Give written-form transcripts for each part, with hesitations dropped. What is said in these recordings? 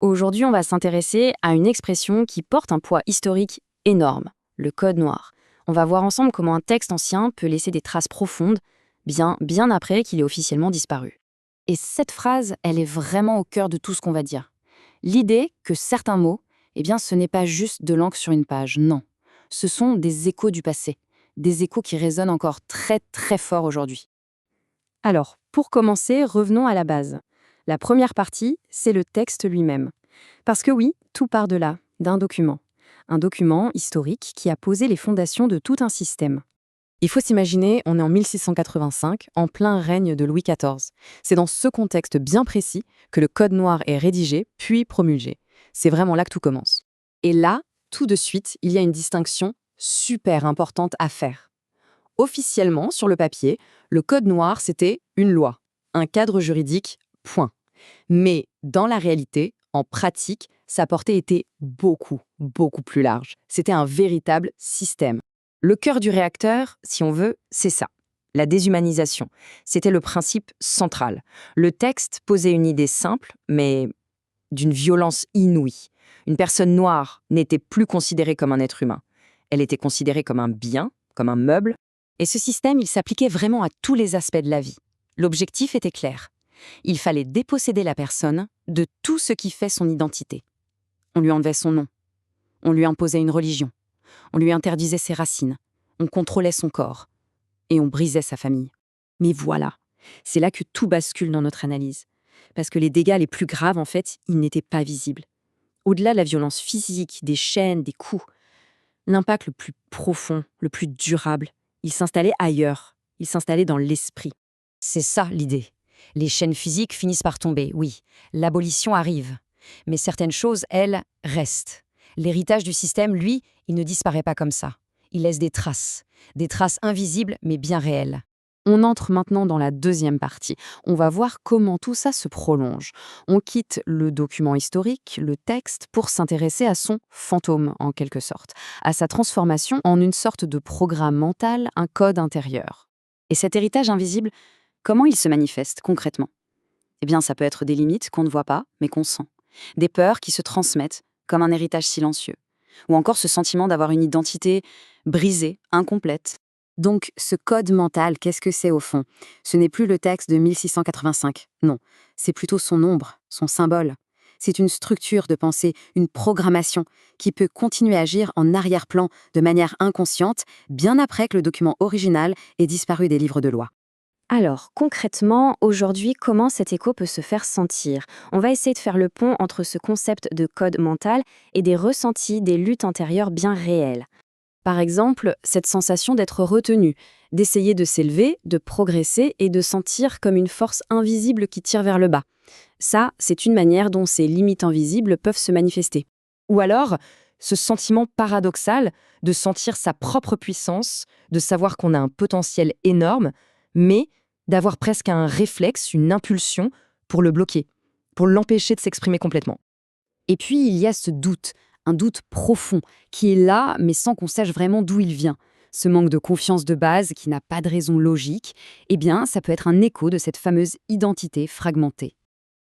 Aujourd'hui, on va s'intéresser à une expression qui porte un poids historique énorme, le code noir. On va voir ensemble comment un texte ancien peut laisser des traces profondes, bien après qu'il ait officiellement disparu. Et cette phrase, elle est vraiment au cœur de tout ce qu'on va dire. L'idée que certains mots, ce n'est pas juste de l'encre sur une page, non. Ce sont des échos du passé, des échos qui résonnent encore très très fort aujourd'hui. Alors, pour commencer, revenons à la base. La première partie, c'est le texte lui-même. Parce que oui, tout part de là, d'un document. Un document historique qui a posé les fondations de tout un système. Il faut s'imaginer, on est en 1685, en plein règne de Louis XIV. C'est dans ce contexte bien précis que le Code noir est rédigé, puis promulgué. C'est vraiment là que tout commence. Et là, tout de suite, il y a une distinction super importante à faire. Officiellement, sur le papier, le Code noir, c'était une loi, un cadre juridique, point. Mais dans la réalité, en pratique, sa portée était beaucoup plus large. C'était un véritable système. Le cœur du réacteur, si on veut, c'est ça. La déshumanisation. C'était le principe central. Le texte posait une idée simple, mais d'une violence inouïe. Une personne noire n'était plus considérée comme un être humain. Elle était considérée comme un bien, comme un meuble. Et ce système, il s'appliquait vraiment à tous les aspects de la vie. L'objectif était clair. Il fallait déposséder la personne de tout ce qui fait son identité. On lui enlevait son nom. On lui imposait une religion. On lui interdisait ses racines. On contrôlait son corps. Et on brisait sa famille. Mais voilà, c'est là que tout bascule dans notre analyse. Parce que les dégâts les plus graves, en fait, ils n'étaient pas visibles. Au-delà de la violence physique, des chaînes, des coups, l'impact le plus profond, le plus durable, il s'installait ailleurs. Il s'installait dans l'esprit. C'est ça l'idée. Les chaînes physiques finissent par tomber, oui. L'abolition arrive. Mais certaines choses, elles, restent. L'héritage du système, lui, il ne disparaît pas comme ça. Il laisse des traces invisibles mais bien réelles. On entre maintenant dans la deuxième partie. On va voir comment tout ça se prolonge. On quitte le document historique, le texte, pour s'intéresser à son fantôme, en quelque sorte, à sa transformation en une sorte de programme mental, un code intérieur. Et cet héritage invisible, comment il se manifeste concrètement ? Ça peut être des limites qu'on ne voit pas, mais qu'on sent. Des peurs qui se transmettent, comme un héritage silencieux. Ou encore ce sentiment d'avoir une identité brisée, incomplète. Donc, ce code mental, qu'est-ce que c'est au fond ? Ce n'est plus le texte de 1685, non. C'est plutôt son ombre, son symbole. C'est une structure de pensée, une programmation qui peut continuer à agir en arrière-plan de manière inconsciente, bien après que le document original ait disparu des livres de loi. Alors, concrètement, aujourd'hui, comment cet écho peut se faire sentir ? On va essayer de faire le pont entre ce concept de code mental et des ressentis, des luttes intérieures bien réelles. Par exemple, cette sensation d'être retenu, d'essayer de s'élever, de progresser et de sentir comme une force invisible qui tire vers le bas. Ça, c'est une manière dont ces limites invisibles peuvent se manifester. Ou alors, ce sentiment paradoxal de sentir sa propre puissance, de savoir qu'on a un potentiel énorme, mais d'avoir presque un réflexe, une impulsion pour le bloquer, pour l'empêcher de s'exprimer complètement. Et puis, il y a ce doute, un doute profond, qui est là, mais sans qu'on sache vraiment d'où il vient. Ce manque de confiance de base, qui n'a pas de raison logique, ça peut être un écho de cette fameuse identité fragmentée.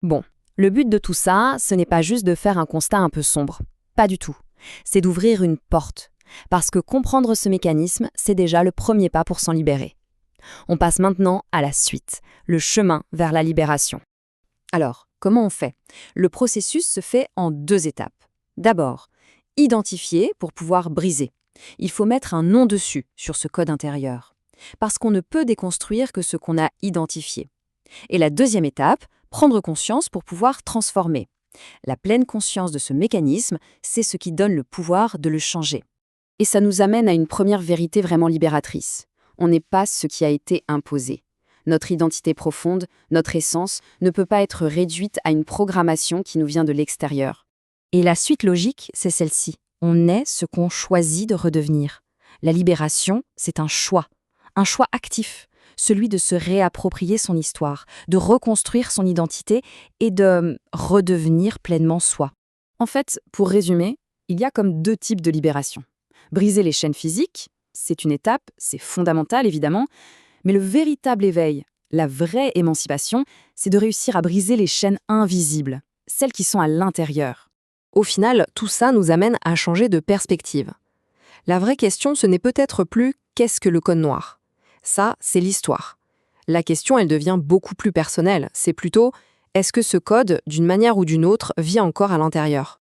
Bon, le but de tout ça, ce n'est pas juste de faire un constat un peu sombre. Pas du tout. C'est d'ouvrir une porte. Parce que comprendre ce mécanisme, c'est déjà le premier pas pour s'en libérer. On passe maintenant à la suite, le chemin vers la libération. Alors, comment on fait ? Le processus se fait en 2 étapes. D'abord, identifier pour pouvoir briser. Il faut mettre un nom dessus sur ce code intérieur. Parce qu'on ne peut déconstruire que ce qu'on a identifié. Et la deuxième étape, prendre conscience pour pouvoir transformer. La pleine conscience de ce mécanisme, c'est ce qui donne le pouvoir de le changer. Et ça nous amène à une première vérité vraiment libératrice. On n'est pas ce qui a été imposé. Notre identité profonde, notre essence, ne peut pas être réduite à une programmation qui nous vient de l'extérieur. Et la suite logique, c'est celle-ci. On est ce qu'on choisit de redevenir. La libération, c'est un choix actif, celui de se réapproprier son histoire, de reconstruire son identité et de redevenir pleinement soi. En fait, pour résumer, il y a comme 2 types de libération. Briser les chaînes physiques, c'est une étape, c'est fondamental évidemment, mais le véritable éveil, la vraie émancipation, c'est de réussir à briser les chaînes invisibles, celles qui sont à l'intérieur. Au final, tout ça nous amène à changer de perspective. La vraie question, ce n'est peut-être plus qu'est-ce que le code noir? Ça, c'est l'histoire. La question, elle devient beaucoup plus personnelle. C'est plutôt est-ce que ce code, d'une manière ou d'une autre, vit encore à l'intérieur?